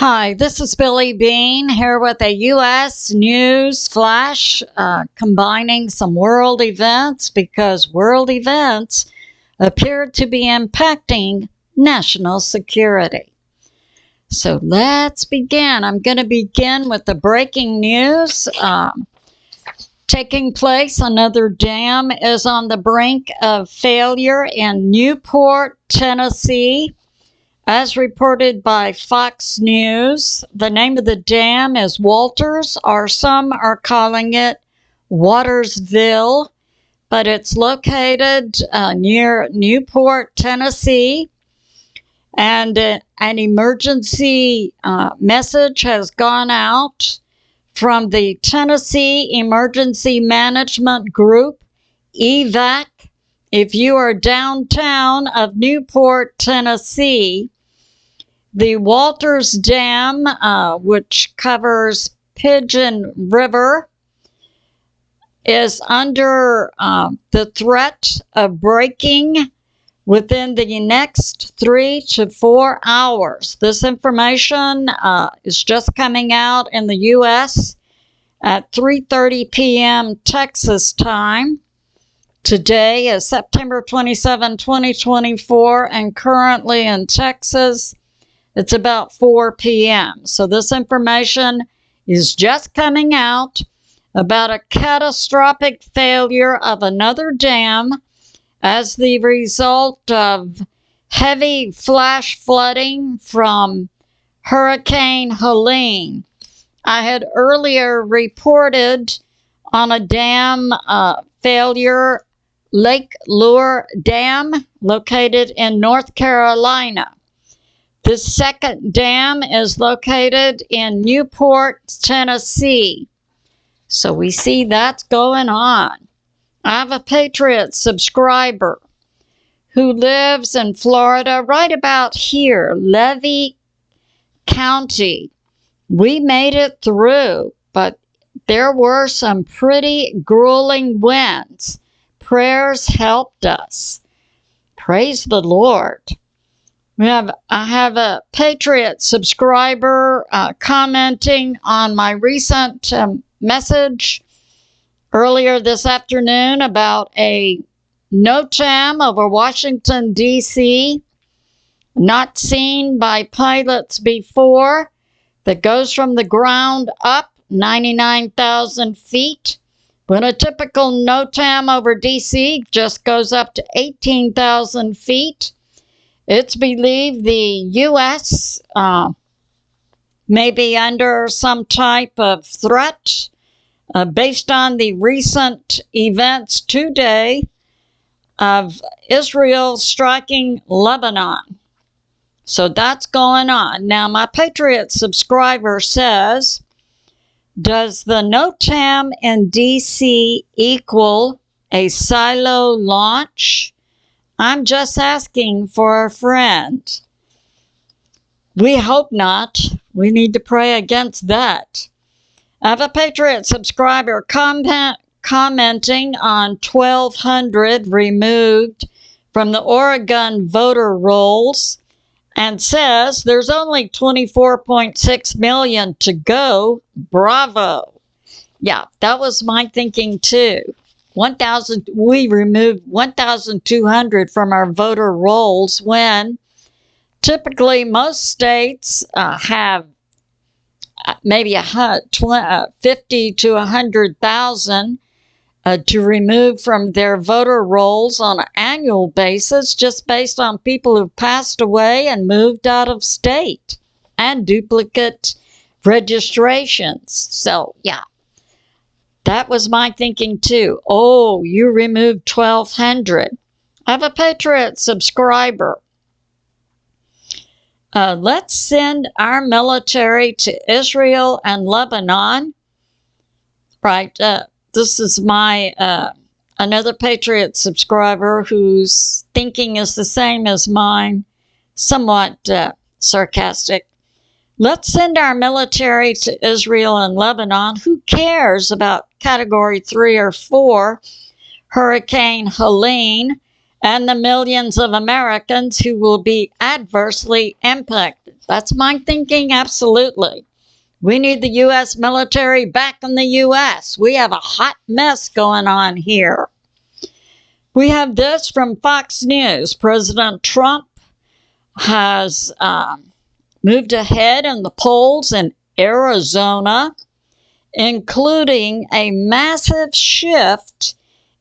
Hi, this is Billie Beene here with a U.S. news flash combining some world events because world events appear to be impacting national security. So let's begin. I'm going to begin with the breaking news taking place. Another dam is on the brink of failure in Newport, Tennessee. As reported by Fox News, the name of the dam is Walters, or some are calling it Watersville, but it's located near Newport, Tennessee. And an emergency message has gone out from the Tennessee Emergency Management Group, EVAC. If you are downtown of Newport, Tennessee, the Walters Dam, which covers Pigeon River, is under the threat of breaking within the next 3 to 4 hours. This information is just coming out in the U.S. at 3:30 p.m. Texas time. Today is September 27, 2024, and currently in Texas, it's about 4 p.m. So this information is just coming out about a catastrophic failure of another dam as the result of heavy flash flooding from Hurricane Helene. I had earlier reported on a dam failure, Lake Lure Dam, located in North Carolina. This second dam is located in Newport, Tennessee. So we see that's going on. I have a Patriot subscriber who lives in Florida, right about here, Levy County. We made it through, but there were some pretty grueling winds. Prayers helped us. Praise the Lord. I have a Patriot subscriber commenting on my recent message earlier this afternoon about a Notam over Washington, D.C., not seen by pilots before, that goes from the ground up 99,000 feet. When a typical Notam over D.C. just goes up to 18,000 feet. It's believed the U.S. may be under some type of threat based on the recent events today of Israel striking Lebanon. So that's going on. Now, my Patriot subscriber says, does the Notam in D.C. equal a silo launch? I'm just asking for a friend. We hope not. We need to pray against that. I have a Patriot subscriber commenting on 1,200 removed from the Oregon voter rolls and says there's only 24.6 million to go. Bravo. Yeah, that was my thinking too. We removed 1,200 from our voter rolls when typically most states have maybe 50 to 100,000 to remove from their voter rolls on an annual basis, just based on people who've passed away and moved out of state and duplicate registrations. So, yeah. That was my thinking too. Oh, you removed 1,200. I have a Patriot subscriber. Let's send our military to Israel and Lebanon. Right. This is my another Patriot subscriber whose thinking is the same as mine, somewhat sarcastic. Let's send our military to Israel and Lebanon. Who cares about Category 3 or 4 Hurricane Helene and the millions of Americans who will be adversely impacted. That's my thinking, absolutely. We need the U.S. military back in the U.S. We have a hot mess going on here. We have this from Fox News. President Trump has moved ahead in the polls in Arizona, including a massive shift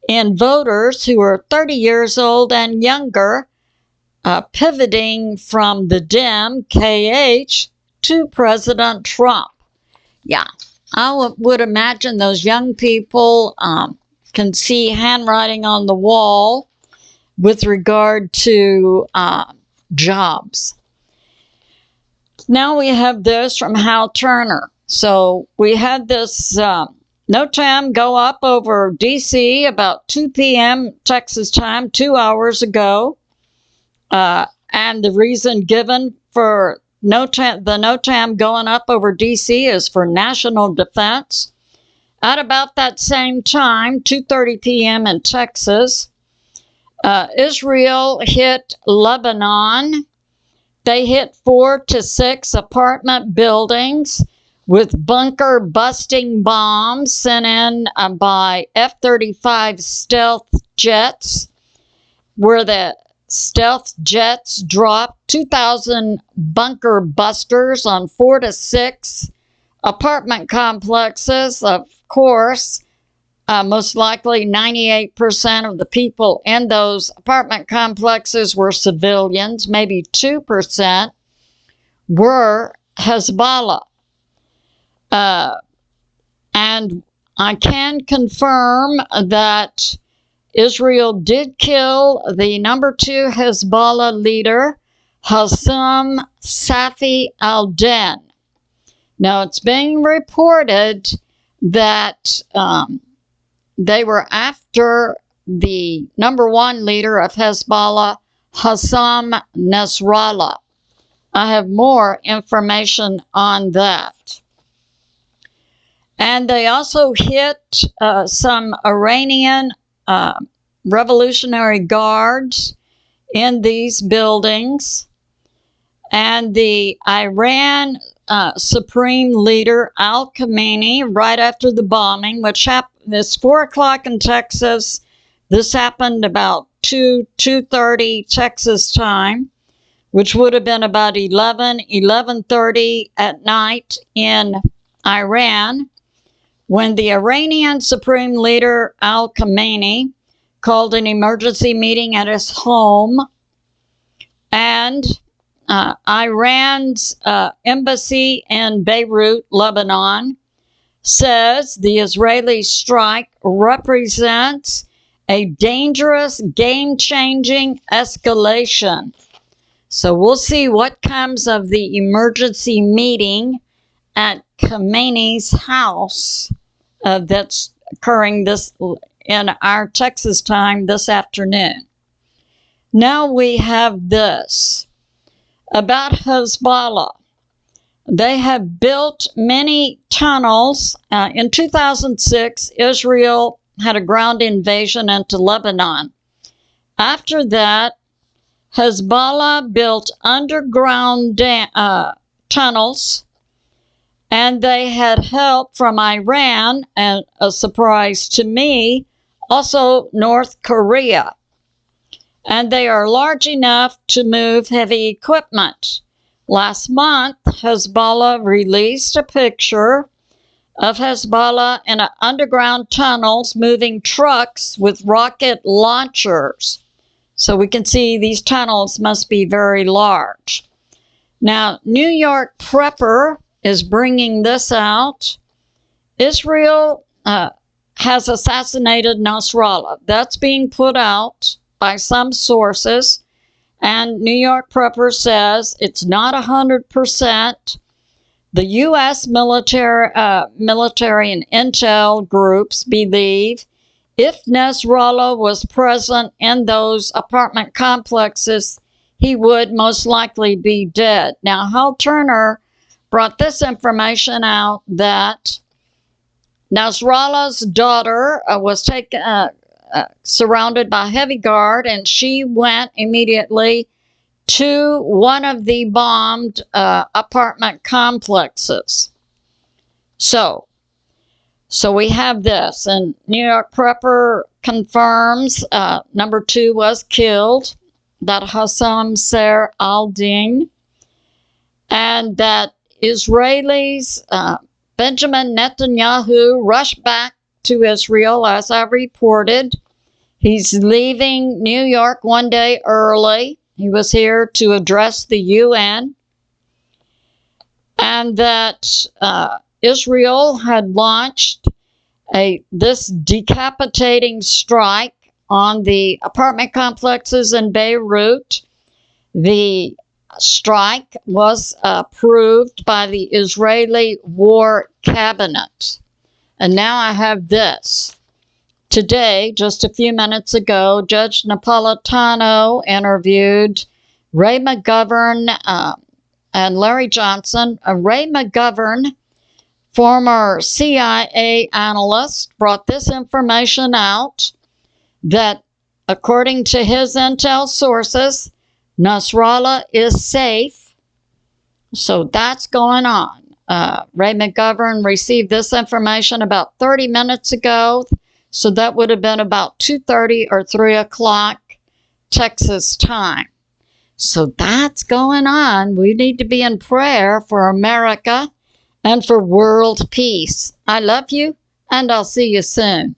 in voters who are 30 years old and younger, pivoting from the Dem, KH, to President Trump. Yeah, I would imagine those young people can see handwriting on the wall with regard to jobs. Now we have this from Hal Turner. So we had this Notam go up over D.C. about 2 p.m. Texas time, 2 hours ago. And the reason given for the Notam going up over D.C. is for national defense. At about that same time, 2:30 p.m. in Texas, Israel hit Lebanon. They hit 4 to 6 apartment buildings with bunker-busting bombs sent in by F-35 stealth jets, where the stealth jets dropped 2,000 bunker busters on 4 to 6 apartment complexes. Of course, most likely 98% of the people in those apartment complexes were civilians. Maybe 2% were Hezbollah. And I can confirm that Israel did kill the number 2 Hezbollah leader, Hassan Safi al-Din. Now, it's being reported that they were after the number 1 leader of Hezbollah, Hassan Nasrallah. I have more information on that. And they also hit some Iranian Revolutionary Guards in these buildings. And the Iran Supreme Leader Al-Khamenei, right after the bombing, which happened, it's 4 o'clock in Texas. This happened about 2:30 Texas time, which would have been about 11:30 at night in Iran, when the Iranian Supreme Leader Al-Khamenei called an emergency meeting at his home, and Iran's embassy in Beirut, Lebanon, says the Israeli strike represents a dangerous, game-changing escalation. So we'll see what comes of the emergency meeting at Khamenei's house that's occurring in our Texas time this afternoon. Now we have this about Hezbollah. They have built many tunnels. In 2006, Israel had a ground invasion into Lebanon. After that, Hezbollah built underground tunnels, and they had help from Iran, and a surprise to me, also North Korea. And they are large enough to move heavy equipment. Last month, Hezbollah released a picture of Hezbollah in underground tunnels moving trucks with rocket launchers. So we can see these tunnels must be very large. Now, New York Prepper is bringing this out. Israel has assassinated Nasrallah. That's being put out by some sources, and New York Prepper says it's not 100%. The U.S. military and intel groups believe if Nasrallah was present in those apartment complexes, he would most likely be dead. Now, Hal Turner brought this information out that Nasrallah's daughter was taken, surrounded by heavy guard, and she went immediately to one of the bombed apartment complexes. So we have this, and New York Prepper confirms number 2 was killed, that Hassan Ser al-Din, and that Israelis, Benjamin Netanyahu, rushed back to Israel, as I reported. He's leaving New York one day early. He was here to address the UN, and that Israel had launched this decapitating strike on the apartment complexes in Beirut. The strike was approved by the Israeli War Cabinet. And now I have this. Today, just a few minutes ago, Judge Napolitano interviewed Ray McGovern and Larry Johnson. Ray McGovern, former CIA analyst, brought this information out that, according to his intel sources, Nasrallah is safe. So that's going on. Ray McGovern received this information about 30 minutes ago. So that would have been about 2:30 or 3 o'clock Texas time. So that's going on. We need to be in prayer for America and for world peace. I love you, and I'll see you soon.